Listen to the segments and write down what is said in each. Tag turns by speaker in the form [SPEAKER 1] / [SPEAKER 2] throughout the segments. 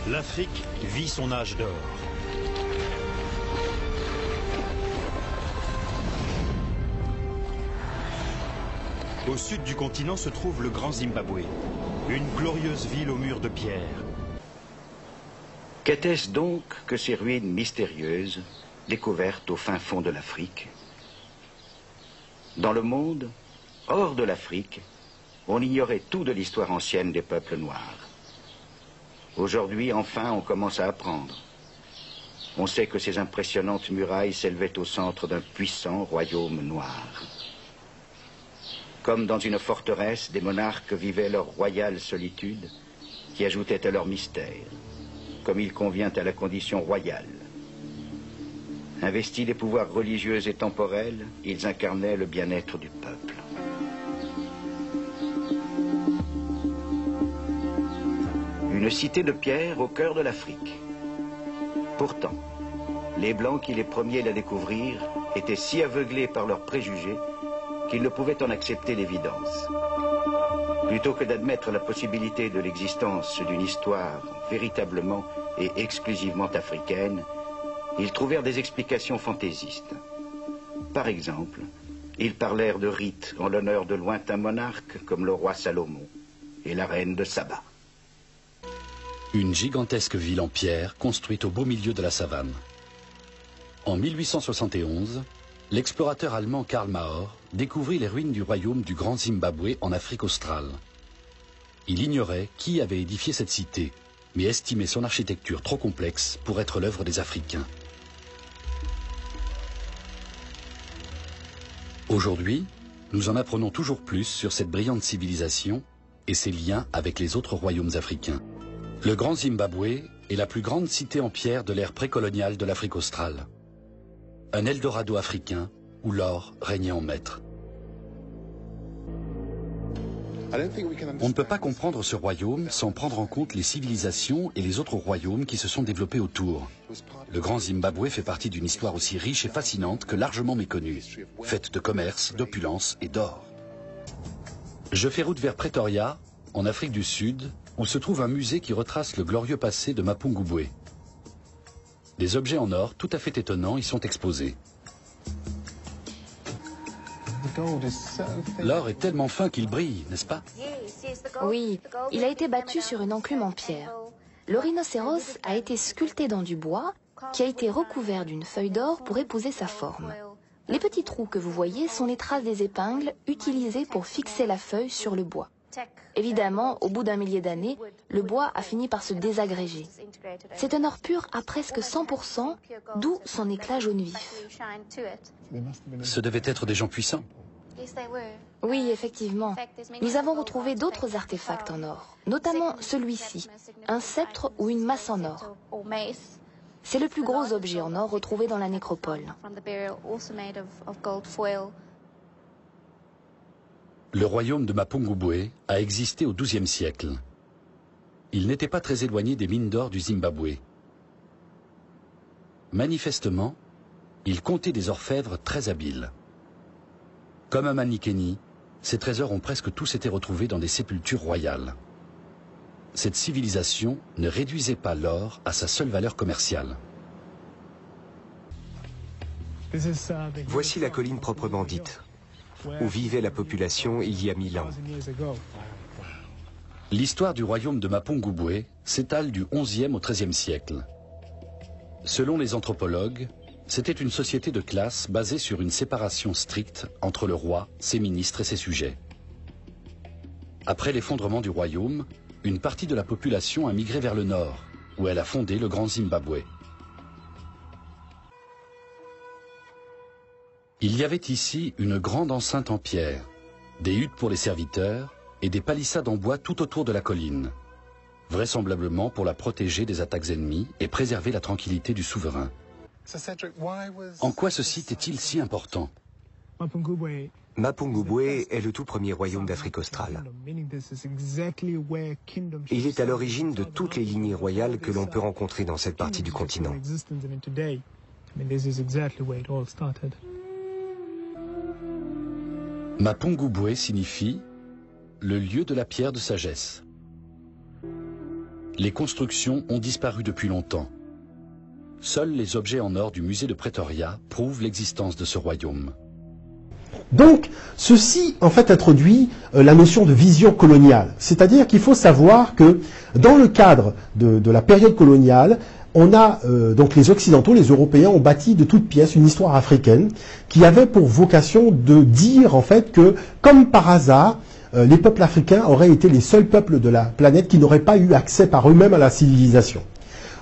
[SPEAKER 1] l'Afrique vit son âge d'or. Au sud du continent se trouve le Grand Zimbabwe, une glorieuse ville aux murs de pierre.
[SPEAKER 2] Qu'était-ce donc que ces ruines mystérieuses, découvertes au fin fond de l'Afrique? Dans le monde, hors de l'Afrique, on ignorait tout de l'histoire ancienne des peuples noirs. Aujourd'hui, enfin, on commence à apprendre. On sait que ces impressionnantes murailles s'élevaient au centre d'un puissant royaume noir. Comme dans une forteresse, des monarques vivaient leur royale solitude, qui ajoutait à leur mystère, comme il convient à la condition royale. Investis des pouvoirs religieux et temporels, ils incarnaient le bien-être du peuple. Une cité de pierre au cœur de l'Afrique. Pourtant, les Blancs qui les premiers la découvrirent étaient si aveuglés par leurs préjugés qu'ils ne pouvaient en accepter l'évidence. Plutôt que d'admettre la possibilité de l'existence d'une histoire véritablement et exclusivement africaine, ils trouvèrent des explications fantaisistes. Par exemple, ils parlèrent de rites en l'honneur de lointains monarques comme le roi Salomon et la reine de Saba.
[SPEAKER 3] Une gigantesque ville en pierre construite au beau milieu de la savane. En 1871, l'explorateur allemand Karl Mahor découvrit les ruines du royaume du Grand Zimbabwe en Afrique australe. Il ignorait qui avait édifié cette cité, mais estimait son architecture trop complexe pour être l'œuvre des Africains. Aujourd'hui, nous en apprenons toujours plus sur cette brillante civilisation et ses liens avec les autres royaumes africains. Le Grand Zimbabwe est la plus grande cité en pierre de l'ère précoloniale de l'Afrique australe. Un Eldorado africain où l'or régnait en maître. On ne peut pas comprendre ce royaume sans prendre en compte les civilisations et les autres royaumes qui se sont développés autour. Le Grand Zimbabwe fait partie d'une histoire aussi riche et fascinante que largement méconnue, faite de commerce, d'opulence et d'or. Je fais route vers Pretoria, en Afrique du Sud, où se trouve un musée qui retrace le glorieux passé de Mapungubwe. Des objets en or tout à fait étonnants y sont exposés. L'or est tellement fin qu'il brille, n'est-ce pas?
[SPEAKER 4] Oui, il a été battu sur une enclume en pierre. Le rhinocéros a été sculpté dans du bois qui a été recouvert d'une feuille d'or pour épouser sa forme. Les petits trous que vous voyez sont les traces des épingles utilisées pour fixer la feuille sur le bois. Évidemment, au bout d'un millier d'années, le bois a fini par se désagréger. C'est un or pur à presque 100%, d'où son éclat jaune vif.
[SPEAKER 3] Ce devaient être des gens puissants.
[SPEAKER 4] Oui, effectivement. Nous avons retrouvé d'autres artefacts en or, notamment celui-ci, un sceptre ou une masse en or. C'est le plus gros objet en or retrouvé dans la nécropole.
[SPEAKER 3] Le royaume de Mapungubwe a existé au XIIe siècle. Il n'était pas très éloigné des mines d'or du Zimbabwe. Manifestement, il comptait des orfèvres très habiles. Comme à Manikéni, ces trésors ont presque tous été retrouvés dans des sépultures royales. Cette civilisation ne réduisait pas l'or à sa seule valeur commerciale.
[SPEAKER 5] Voici la colline proprement dite, où vivait la population il y a 1000 ans.
[SPEAKER 3] L'histoire du royaume de Mapungubwe s'étale du XIe au XIIIe siècle. Selon les anthropologues, c'était une société de classe basée sur une séparation stricte entre le roi, ses ministres et ses sujets. Après l'effondrement du royaume, une partie de la population a migré vers le nord, où elle a fondé le Grand Zimbabwe. Il y avait ici une grande enceinte en pierre, des huttes pour les serviteurs et des palissades en bois tout autour de la colline, vraisemblablement pour la protéger des attaques ennemies et préserver la tranquillité du souverain. En quoi ce site est-il si important?
[SPEAKER 5] Mapungubwe est le tout premier royaume d'Afrique australe. Il est à l'origine de toutes les lignées royales que l'on peut rencontrer dans cette partie du continent.
[SPEAKER 3] Mapungubwe signifie le lieu de la pierre de sagesse. Les constructions ont disparu depuis longtemps. Seuls les objets en or du musée de Pretoria prouvent l'existence de ce royaume.
[SPEAKER 6] Donc, ceci, en fait, introduit la notion de vision coloniale. C'est-à-dire qu'il faut savoir que, dans le cadre de la période coloniale, on a, donc les Occidentaux, les Européens, ont bâti de toutes pièces une histoire africaine qui avait pour vocation de dire, en fait, que, comme par hasard, les peuples africains auraient été les seuls peuples de la planète qui n'auraient pas eu accès par eux-mêmes à la civilisation.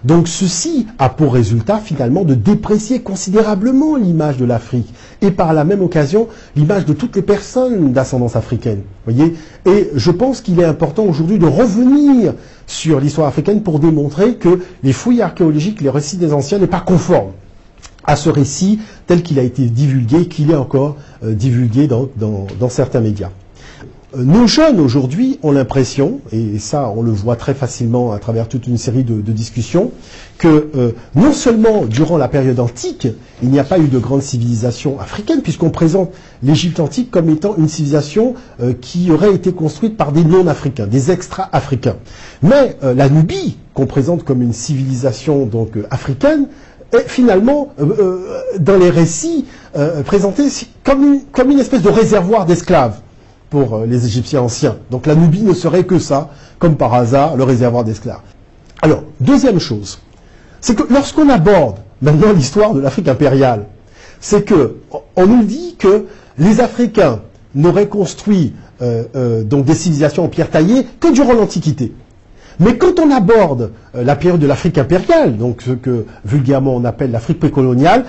[SPEAKER 6] Donc ceci a pour résultat finalement de déprécier considérablement l'image de l'Afrique et par la même occasion l'image de toutes les personnes d'ascendance africaine. Voyez, et je pense qu'il est important aujourd'hui de revenir sur l'histoire africaine pour démontrer que les fouilles archéologiques, les récits des anciens n'est pas conforme à ce récit tel qu'il a été divulgué, qu'il est encore divulgué dans certains médias. Nos jeunes aujourd'hui ont l'impression, et ça on le voit très facilement à travers toute une série de discussions, que non seulement durant la période antique, il n'y a pas eu de grande civilisation africaine, puisqu'on présente l'Égypte antique comme étant une civilisation qui aurait été construite par des non-africains, des extra-africains. Mais la Nubie, qu'on présente comme une civilisation donc africaine, est finalement, dans les récits, présentée comme une espèce de réservoir d'esclaves pour les Égyptiens anciens. Donc la Nubie ne serait que ça, comme par hasard, le réservoir d'esclaves. Alors, deuxième chose, c'est que lorsqu'on aborde maintenant l'histoire de l'Afrique impériale, c'est que on nous dit que les Africains n'auraient construit donc des civilisations en pierre taillée que durant l'Antiquité. Mais quand on aborde la période de l'Afrique impériale, donc ce que vulgairement on appelle l'Afrique précoloniale,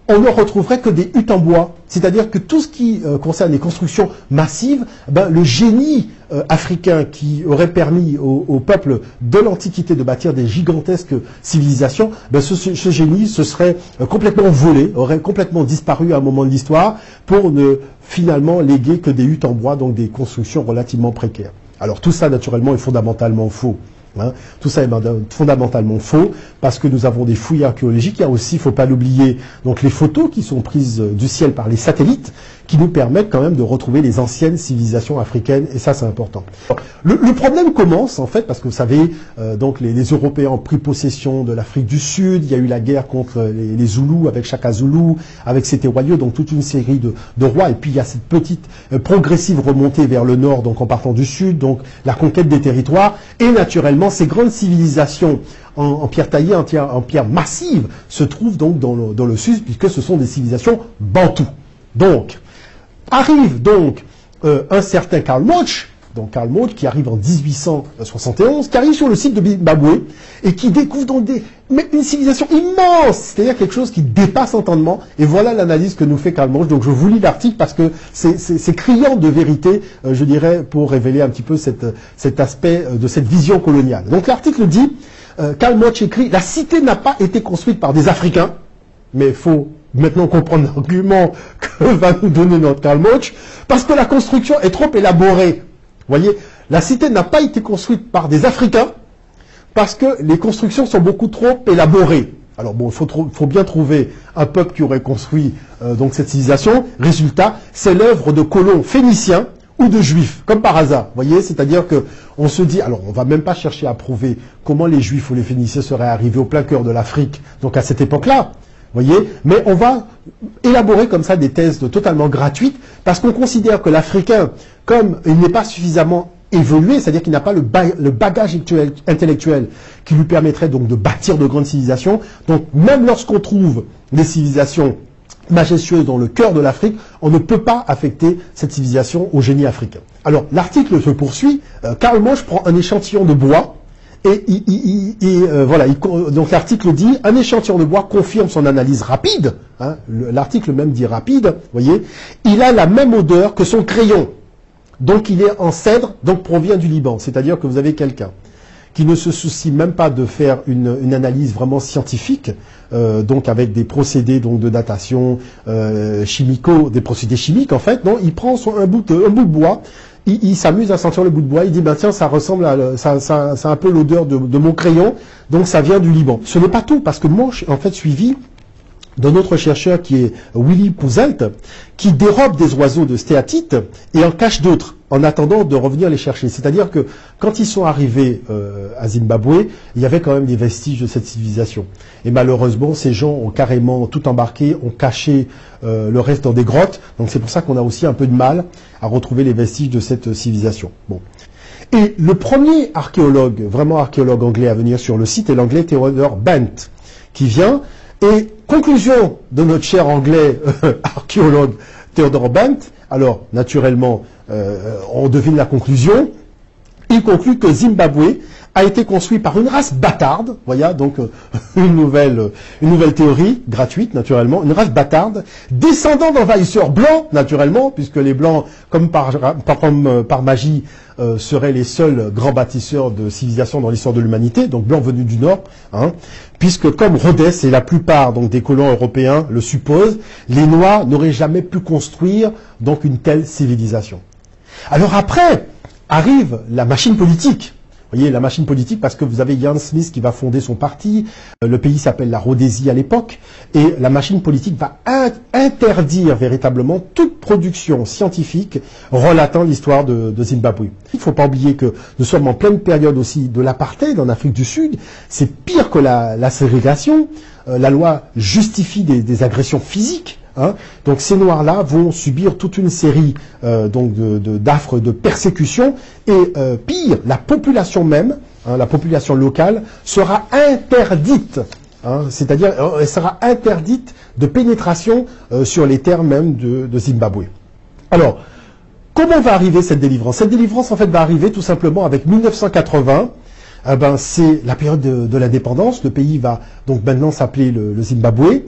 [SPEAKER 6] on ne retrouverait que des huttes en bois. C'est-à-dire que tout ce qui concerne les constructions massives, le génie africain qui aurait permis au peuple de l'Antiquité de bâtir des gigantesques civilisations, ce génie se serait complètement volé, aurait complètement disparu à un moment de l'histoire pour ne finalement léguer que des huttes en bois, donc des constructions relativement précaires. Alors tout ça, naturellement, est fondamentalement faux. Tout ça est fondamentalement faux parce que nous avons des fouilles archéologiques. Il y a aussi, il ne faut pas l'oublier, donc les photos qui sont prises du ciel par les satellites qui nous permettent quand même de retrouver les anciennes civilisations africaines et ça c'est important. Le problème commence en fait parce que vous savez, donc les Européens ont pris possession de l'Afrique du Sud, il y a eu la guerre contre les Zoulous avec Shaka Zulu, avec Setewayo, donc toute une série de rois et puis il y a cette petite progressive remontée vers le nord, donc en partant du sud, donc la conquête des territoires et naturellement ces grandes civilisations en pierre taillée, en pierre massive, se trouvent donc dans le sud, puisque ce sont des civilisations bantoues. Donc, arrive donc un certain Karl Moch, donc Karl Moch qui arrive en 1871, qui arrive sur le site de Zimbabwe, et qui découvre donc une civilisation immense, c'est-à-dire quelque chose qui dépasse l'entendement, et voilà l'analyse que nous fait Karl Moch. Donc je vous lis l'article parce que c'est criant de vérité, je dirais, pour révéler un petit peu cet aspect de cette vision coloniale. Donc l'article dit... Karl Moch écrit « La cité n'a pas été construite par des Africains », mais il faut maintenant comprendre l'argument que va nous donner notre Karl Moch, parce que la construction est trop élaborée. Vous voyez, la cité n'a pas été construite par des Africains, parce que les constructions sont beaucoup trop élaborées. Alors bon, il faut bien trouver un peuple qui aurait construit donc cette civilisation. Résultat, c'est l'œuvre de colons phéniciens, ou de juifs, comme par hasard, voyez, c'est-à-dire que on se dit, alors on va même pas chercher à prouver comment les juifs ou les phéniciens seraient arrivés au plein cœur de l'Afrique, donc à cette époque-là, voyez, mais on va élaborer comme ça des thèses totalement gratuites, parce qu'on considère que l'Africain, comme il n'est pas suffisamment évolué, c'est-à-dire qu'il n'a pas le bagage intellectuel qui lui permettrait donc de bâtir de grandes civilisations, donc même lorsqu'on trouve des civilisations majestueuse dans le cœur de l'Afrique, on ne peut pas affecter cette civilisation au génie africain. Alors, l'article se poursuit. Karl Moch prend un échantillon de bois et voilà. Donc, l'article dit un échantillon de bois confirme son analyse rapide. L'article même dit rapide. Voyez, il a la même odeur que son crayon. Donc, il est en cèdre, donc provient du Liban. C'est-à-dire que vous avez quelqu'un qui ne se soucie même pas de faire une analyse vraiment scientifique, donc avec des procédés donc de datation des procédés chimiques en fait. Non, il prend un bout de bois, il s'amuse à sentir le bout de bois, il dit tiens, ça ressemble à ça a un peu l'odeur de mon crayon, donc ça vient du Liban. Ce n'est pas tout, parce que Moch en fait suivi d'un autre chercheur qui est Willy Pouzelt, qui dérobe des oiseaux de stéatite et en cache d'autres, en attendant de revenir les chercher. C'est-à-dire que quand ils sont arrivés à Zimbabwe, il y avait quand même des vestiges de cette civilisation. Et malheureusement, ces gens ont carrément tout embarqué, ont caché le reste dans des grottes. Donc c'est pour ça qu'on a aussi un peu de mal à retrouver les vestiges de cette civilisation. Bon. Et le premier archéologue, vraiment archéologue anglais à venir sur le site est l'anglais Theodore Bent, qui vient. Et conclusion de notre cher anglais archéologue Theodore Bent, alors naturellement on devine la conclusion, il conclut que Zimbabwe a été construit par une race bâtarde, voyez, donc une nouvelle théorie, gratuite naturellement, une race bâtarde, descendant d'envahisseurs blancs, naturellement, puisque les blancs, comme par magie, seraient les seuls grands bâtisseurs de civilisation dans l'histoire de l'humanité, donc blancs venus du Nord, hein, puisque comme Rhodes et la plupart donc, des colons européens le supposent, les Noirs n'auraient jamais pu construire donc une telle civilisation. Alors après, arrive la machine politique. Vous voyez, la machine politique, parce que vous avez Ian Smith qui va fonder son parti, le pays s'appelle la Rhodésie à l'époque, et la machine politique va interdire véritablement toute production scientifique relatant l'histoire de Zimbabwe. Il ne faut pas oublier que nous sommes en pleine période aussi de l'apartheid en Afrique du Sud, c'est pire que la ségrégation, la loi justifie des agressions physiques. Hein. Donc ces Noirs-là vont subir toute une série d'affres de persécution et pire, la population même, hein, la population locale, sera interdite, hein, c'est-à-dire elle sera interdite de pénétration sur les terres même de Zimbabwe. Alors, comment va arriver cette délivrance? Cette délivrance en fait va arriver tout simplement avec 1980. C'est la période de l'indépendance. Le pays va donc maintenant s'appeler le Zimbabwe.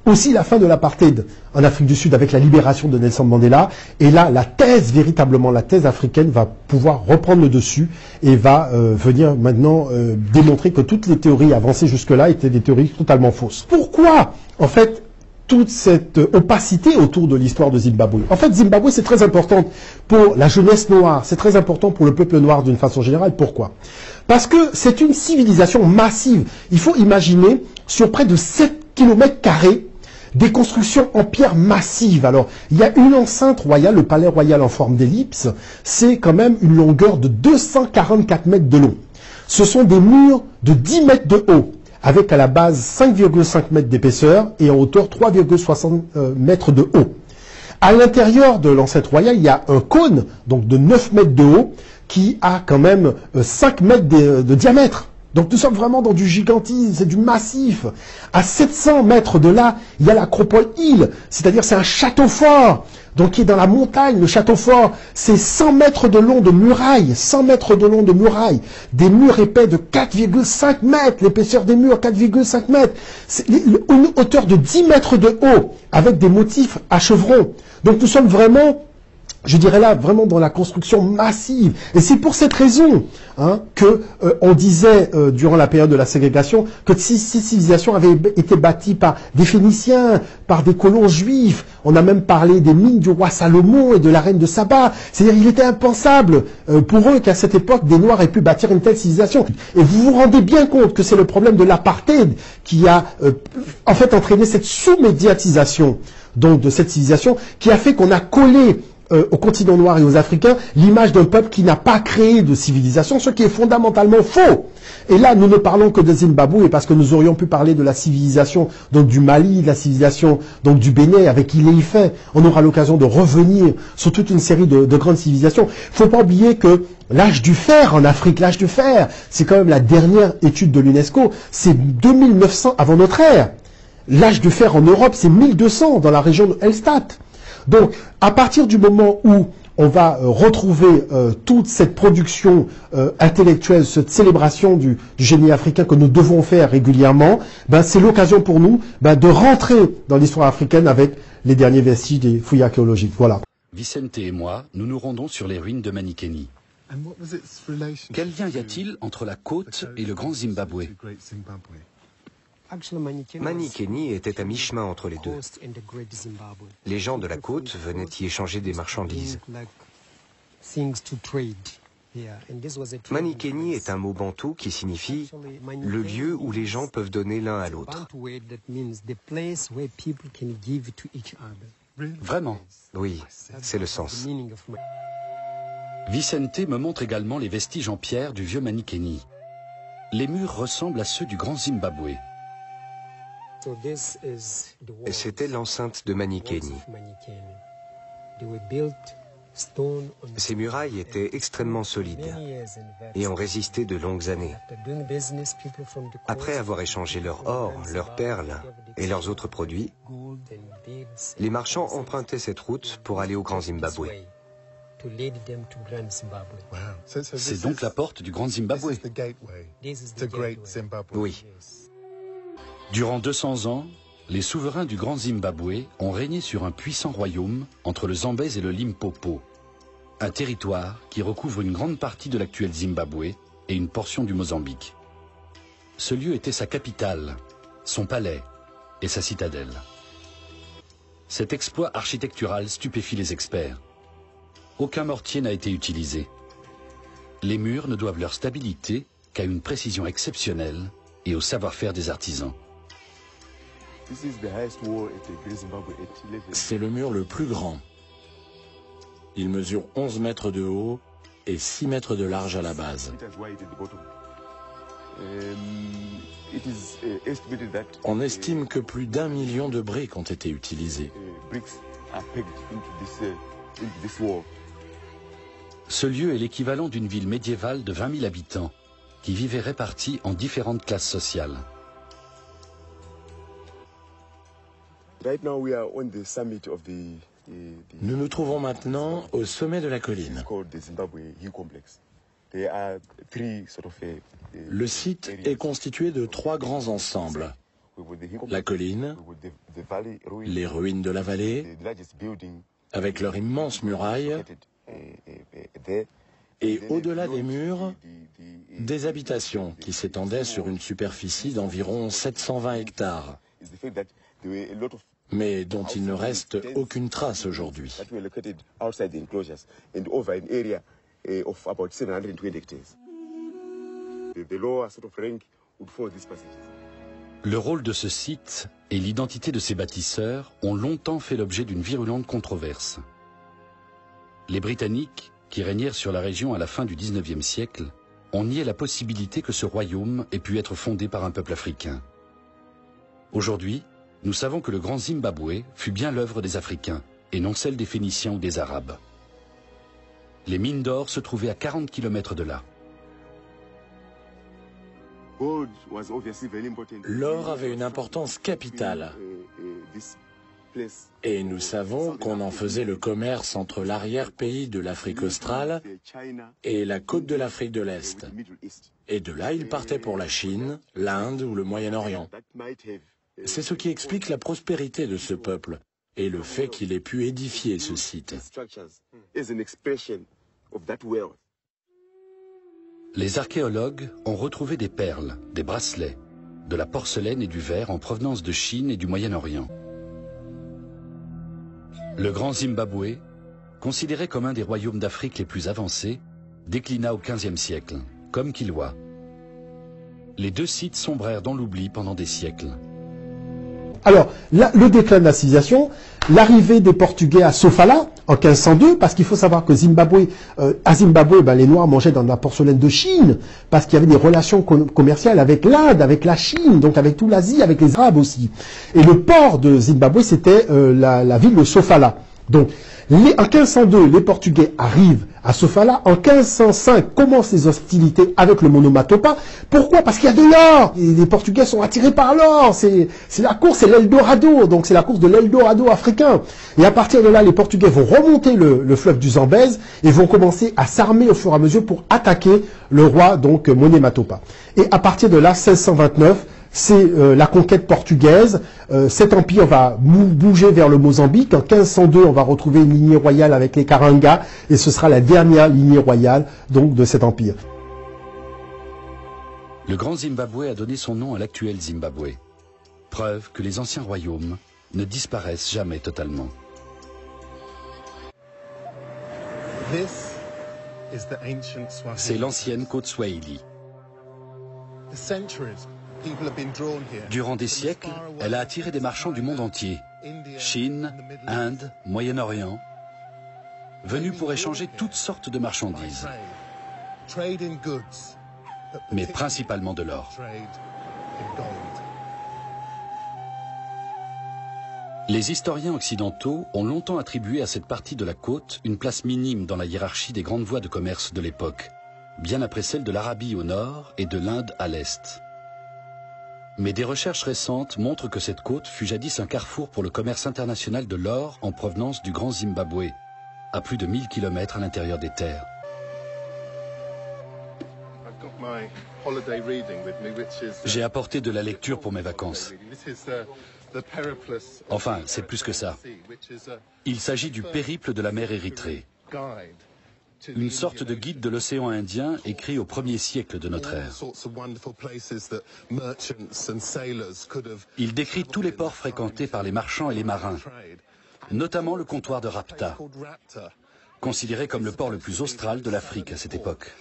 [SPEAKER 6] Aussi la fin de l'apartheid en Afrique du Sud avec la libération de Nelson Mandela. Et là, la thèse, véritablement, la thèse africaine va pouvoir reprendre le dessus et va venir maintenant démontrer que toutes les théories avancées jusque-là étaient des théories totalement fausses. Pourquoi, en fait, toute cette opacité autour de l'histoire de Zimbabwe? En fait, Zimbabwe, c'est très important pour la jeunesse noire, c'est très important pour le peuple noir d'une façon générale. Pourquoi? Parce que c'est une civilisation massive. Il faut imaginer, sur près de 7 km², des constructions en pierre massive. Alors, il y a une enceinte royale, le palais royal en forme d'ellipse, c'est quand même une longueur de 244 mètres de long. Ce sont des murs de 10 mètres de haut, avec à la base 5,5 mètres d'épaisseur et en hauteur 3,60 mètres de haut. À l'intérieur de l'enceinte royale, il y a un cône, donc de 9 mètres de haut, qui a quand même 5 mètres de diamètre. Donc nous sommes vraiment dans du gigantisme, c'est du massif. À 700 mètres de là, il y a l'acropole Hill, c'est-à-dire c'est un château fort, donc qui est dans la montagne. Le château fort, c'est 100 mètres de long de murailles, 100 mètres de long de murailles, des murs épais de 4,5 mètres, l'épaisseur des murs 4,5 mètres, une hauteur de 10 mètres de haut, avec des motifs à chevrons. Donc nous sommes vraiment, je dirais là, vraiment dans la construction massive. Et c'est pour cette raison hein, que on disait durant la période de la ségrégation que ces civilisations avaient été bâties par des Phéniciens, par des colons juifs. On a même parlé des mines du roi Salomon et de la reine de Saba. C'est-à-dire il était impensable pour eux qu'à cette époque des Noirs aient pu bâtir une telle civilisation. Et vous vous rendez bien compte que c'est le problème de l'apartheid qui a en fait entraîné cette sous-médiatisation donc de cette civilisation qui a fait qu'on a collé au continent noir et aux Africains l'image d'un peuple qui n'a pas créé de civilisation, ce qui est fondamentalement faux. Et là, nous ne parlons que de Zimbabwe parce que nous aurions pu parler de la civilisation donc du Mali, de la civilisation donc du Bénin avec Ile-Ife. On aura l'occasion de revenir sur toute une série de grandes civilisations. Il ne faut pas oublier que l'âge du fer en Afrique, l'âge du fer, c'est quand même la dernière étude de l'UNESCO, c'est 2900 avant notre ère. L'âge du fer en Europe, c'est 1200 dans la région de Elstad. Donc, à partir du moment où on va retrouver toute cette production intellectuelle, cette célébration du génie africain que nous devons faire régulièrement, c'est l'occasion pour nous de rentrer dans l'histoire africaine avec les derniers vestiges des fouilles archéologiques. Voilà.
[SPEAKER 3] Vicente et moi, nous nous rendons sur les ruines de Manikéni. Quel lien y a-t-il entre la côte et le Grand Zimbabwe?
[SPEAKER 5] Manikéni était à mi-chemin entre les deux. Les gens de la côte venaient y échanger des marchandises. Manikéni est un mot bantou qui signifie le lieu où les gens peuvent donner l'un à l'autre.
[SPEAKER 3] Vraiment?
[SPEAKER 5] Oui, c'est le sens.
[SPEAKER 3] Vicente me montre également les vestiges en pierre du vieux Manikéni. Les murs ressemblent à ceux du Grand Zimbabwe.
[SPEAKER 5] C'était l'enceinte de Manikéni. Ces murailles étaient extrêmement solides et ont résisté de longues années. Après avoir échangé leur or, leurs perles et leurs autres produits, les marchands empruntaient cette route pour aller au Grand Zimbabwe.
[SPEAKER 3] C'est donc la porte du Grand Zimbabwe.
[SPEAKER 5] Oui.
[SPEAKER 3] Durant 200 ans, les souverains du Grand Zimbabwe ont régné sur un puissant royaume entre le Zambèze et le Limpopo, un territoire qui recouvre une grande partie de l'actuel Zimbabwe et une portion du Mozambique. Ce lieu était sa capitale, son palais et sa citadelle. Cet exploit architectural stupéfie les experts. Aucun mortier n'a été utilisé. Les murs ne doivent leur stabilité qu'à une précision exceptionnelle et au savoir-faire des artisans.
[SPEAKER 7] C'est le mur le plus grand. Il mesure 11 mètres de haut et 6 mètres de large à la base. On estime que plus d'1 million de briques ont été utilisées.
[SPEAKER 3] Ce lieu est l'équivalent d'une ville médiévale de 20 000 habitants, qui vivaient répartis en différentes classes sociales.
[SPEAKER 7] Nous nous trouvons maintenant au sommet de la colline. Le site est constitué de 3 grands ensembles. La colline, les ruines de la vallée, avec leurs immenses murailles, et au-delà des murs, des habitations qui s'étendaient sur une superficie d'environ 720 hectares, mais dont il ne reste aucune trace aujourd'hui.
[SPEAKER 3] Le rôle de ce site et l'identité de ses bâtisseurs ont longtemps fait l'objet d'une virulente controverse. Les Britanniques, qui régnèrent sur la région à la fin du XIXe siècle, ont nié la possibilité que ce royaume ait pu être fondé par un peuple africain. Aujourd'hui, nous savons que le Grand Zimbabwe fut bien l'œuvre des Africains, et non celle des Phéniciens ou des Arabes. Les mines d'or se trouvaient à 40 km de là.
[SPEAKER 7] L'or avait une importance capitale. Et nous savons qu'on en faisait le commerce entre l'arrière-pays de l'Afrique australe et la côte de l'Afrique de l'Est. Et de là, il partait pour la Chine, l'Inde ou le Moyen-Orient. C'est ce qui explique la prospérité de ce peuple et le fait qu'il ait pu édifier ce site.
[SPEAKER 3] Les archéologues ont retrouvé des perles, des bracelets, de la porcelaine et du verre en provenance de Chine et du Moyen-Orient. Le Grand Zimbabwe, considéré comme un des royaumes d'Afrique les plus avancés, déclina au XVe siècle, comme Kilwa. Les 2 sites sombrèrent dans l'oubli pendant des siècles.
[SPEAKER 6] Alors, là, le déclin de la civilisation, l'arrivée des Portugais à Sofala en 1502, parce qu'il faut savoir que à Zimbabwe, les Noirs mangeaient dans de la porcelaine de Chine, parce qu'il y avait des relations commerciales avec l'Inde, avec la Chine, donc avec toute l'Asie, avec les Arabes aussi. Et le port de Zimbabwe, c'était la ville de Sofala. Donc, en 1502, les Portugais arrivent à Sofala. En 1505, commencent les hostilités avec le Monomatopa. Pourquoi? Parce qu'il y a de l'or. Les Portugais sont attirés par l'or. C'est la course, c'est l'Eldorado. Donc, c'est la course de l'Eldorado africain. Et à partir de là, les Portugais vont remonter le fleuve du Zambèze et vont commencer à s'armer au fur et à mesure pour attaquer le roi, donc, Monomatopa. Et à partir de là, 1629, c'est la conquête portugaise. Cet empire va bouger vers le Mozambique. En 1502, on va retrouver une lignée royale avec les Karangas, et ce sera la dernière lignée royale donc de cet empire.
[SPEAKER 3] Le Grand Zimbabwe a donné son nom à l'actuel Zimbabwe. Preuve que les anciens royaumes ne disparaissent jamais totalement. C'est l'ancienne côte Swahili. Durant des siècles, elle a attiré des marchands du monde entier. Chine, Inde, Moyen-Orient, venus pour échanger toutes sortes de marchandises, mais principalement de l'or. Les historiens occidentaux ont longtemps attribué à cette partie de la côte une place minime dans la hiérarchie des grandes voies de commerce de l'époque, bien après celle de l'Arabie au nord et de l'Inde à l'est. Mais des recherches récentes montrent que cette côte fut jadis un carrefour pour le commerce international de l'or en provenance du Grand Zimbabwe, à plus de 1000 km à l'intérieur des terres. J'ai apporté de la lecture pour mes vacances. Enfin, c'est plus que ça. Il s'agit du périple de la mer Érythrée. Une sorte de guide de l'océan Indien écrit au 1er siècle de notre ère. Il décrit tous les ports fréquentés par les marchands et les marins, notamment le comptoir de Rapta, considéré comme le port le plus austral de l'Afrique à cette époque.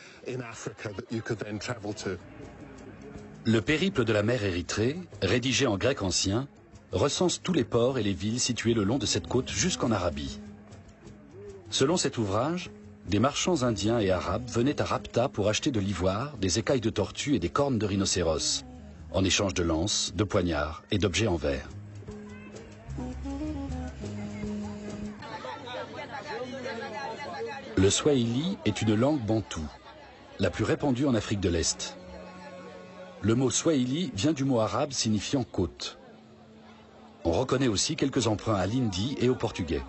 [SPEAKER 3] Le périple de la mer Érythrée, rédigé en grec ancien, recense tous les ports et les villes situées le long de cette côte jusqu'en Arabie. Selon cet ouvrage, des marchands indiens et arabes venaient à Rapta pour acheter de l'ivoire, des écailles de tortue et des cornes de rhinocéros, en échange de lances, de poignards et d'objets en verre. Le swahili est une langue bantoue, la plus répandue en Afrique de l'Est. Le mot swahili vient du mot arabe signifiant côte. On reconnaît aussi quelques emprunts à l'hindi et au portugais.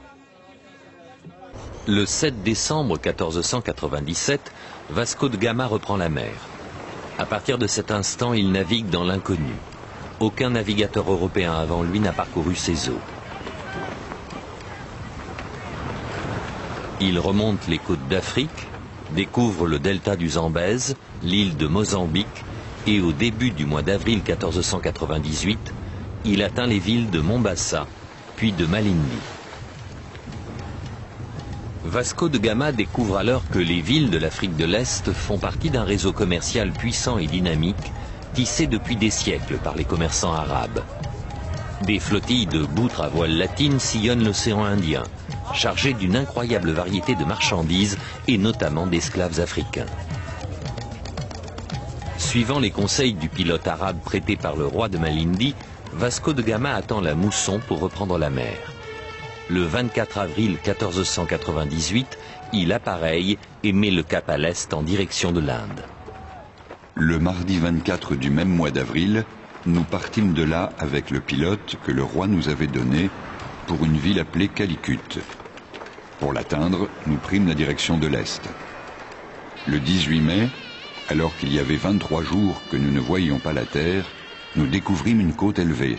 [SPEAKER 8] Le 7 décembre 1497, Vasco de Gama reprend la mer. À partir de cet instant, il navigue dans l'inconnu. Aucun navigateur européen avant lui n'a parcouru ces eaux. Il remonte les côtes d'Afrique, découvre le delta du Zambèze, l'île de Mozambique, et au début du mois d'avril 1498, il atteint les villes de Mombasa, puis de Malindi. Vasco de Gama découvre alors que les villes de l'Afrique de l'Est font partie d'un réseau commercial puissant et dynamique, tissé depuis des siècles par les commerçants arabes. Des flottilles de boutres à voile latine sillonnent l'océan Indien, chargées d'une incroyable variété de marchandises et notamment d'esclaves africains. Suivant les conseils du pilote arabe prêté par le roi de Malindi, Vasco de Gama attend la mousson pour reprendre la mer. Le 24 avril 1498, il appareille et met le cap à l'est en direction de l'Inde.
[SPEAKER 9] Le mardi 24 du même mois d'avril, nous partîmes de là avec le pilote que le roi nous avait donné pour une ville appelée Calicut. Pour l'atteindre, nous prîmes la direction de l'est. Le 18 mai, alors qu'il y avait 23 jours que nous ne voyions pas la terre, nous découvrîmes une côte élevée.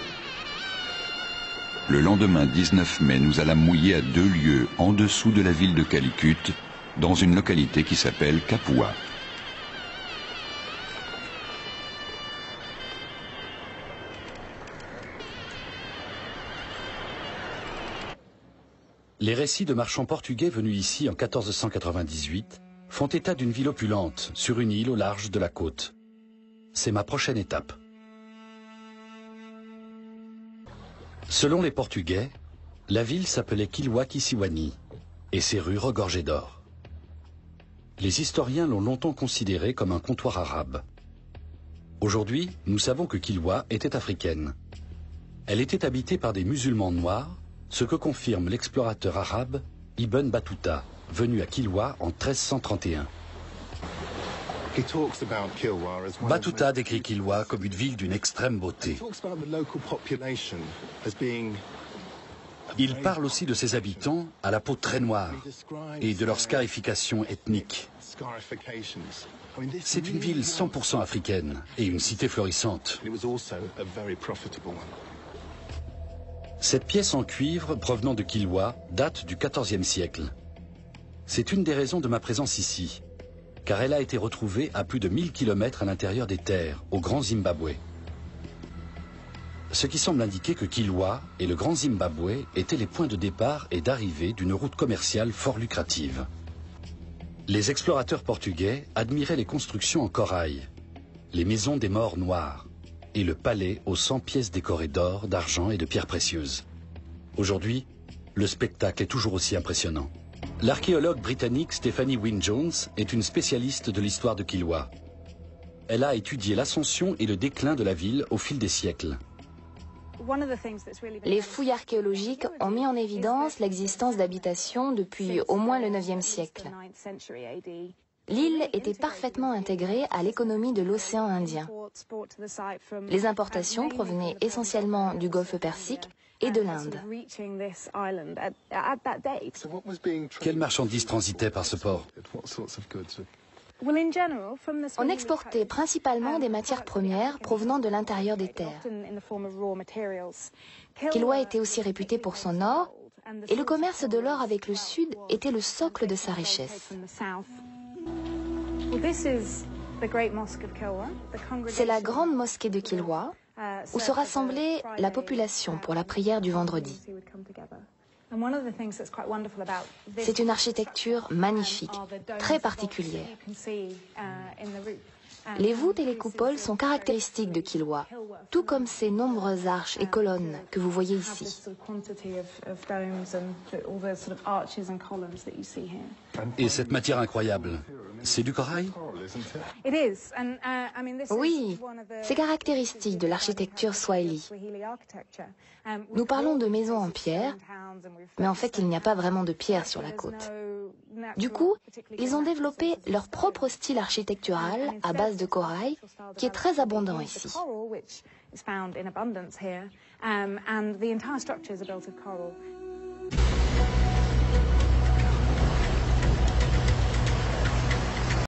[SPEAKER 9] Le lendemain 19 mai, nous allâmes mouiller à 2 lieues en dessous de la ville de Calicut, dans une localité qui s'appelle Kapua.
[SPEAKER 3] Les récits de marchands portugais venus ici en 1498 font état d'une ville opulente sur une île au large de la côte. C'est ma prochaine étape. Selon les Portugais, la ville s'appelait Kilwa Kisiwani et ses rues regorgeaient d'or. Les historiens l'ont longtemps considéré comme un comptoir arabe. Aujourd'hui, nous savons que Kilwa était africaine. Elle était habitée par des musulmans noirs, ce que confirme l'explorateur arabe Ibn Battuta, venu à Kilwa en 1331. Battuta décrit Kilwa comme une ville d'une extrême beauté. Il parle aussi de ses habitants à la peau très noire et de leur scarification ethnique. C'est une ville 100% africaine et une cité florissante. Cette pièce en cuivre provenant de Kilwa date du XIVe siècle. C'est une des raisons de ma présence ici, car elle a été retrouvée à plus de 1000 km à l'intérieur des terres, au Grand Zimbabwe. Ce qui semble indiquer que Kilwa et le Grand Zimbabwe étaient les points de départ et d'arrivée d'une route commerciale fort lucrative. Les explorateurs portugais admiraient les constructions en corail, les maisons des morts noirs et le palais aux 100 pièces décorées d'or, d'argent et de pierres précieuses. Aujourd'hui, le spectacle est toujours aussi impressionnant. L'archéologue britannique Stephanie Wynne-Jones est une spécialiste de l'histoire de Kilwa. Elle a étudié l'ascension et le déclin de la ville au fil des siècles.
[SPEAKER 4] Les fouilles archéologiques ont mis en évidence l'existence d'habitations depuis au moins le 9e siècle. L'île était parfaitement intégrée à l'économie de l'océan Indien. Les importations provenaient essentiellement du golfe Persique et de l'Inde.
[SPEAKER 3] Quelles marchandises transitaient par ce port?
[SPEAKER 4] On exportait principalement des matières premières provenant de l'intérieur des terres. Kilwa était aussi réputé pour son or, et le commerce de l'or avec le Sud était le socle de sa richesse. C'est la grande mosquée de Kilwa, où se rassemblait la population pour la prière du vendredi. C'est une architecture magnifique, très particulière. Les voûtes et les coupoles sont caractéristiques de Kilwa, tout comme ces nombreuses arches et colonnes que vous voyez ici.
[SPEAKER 3] Et cette matière incroyable, c'est du corail?
[SPEAKER 4] Oui, c'est caractéristique de l'architecture swahili. Nous parlons de maisons en pierre, mais en fait il n'y a pas vraiment de pierre sur la côte. Du coup, ils ont développé leur propre style architectural à base de corail, qui est très abondant ici.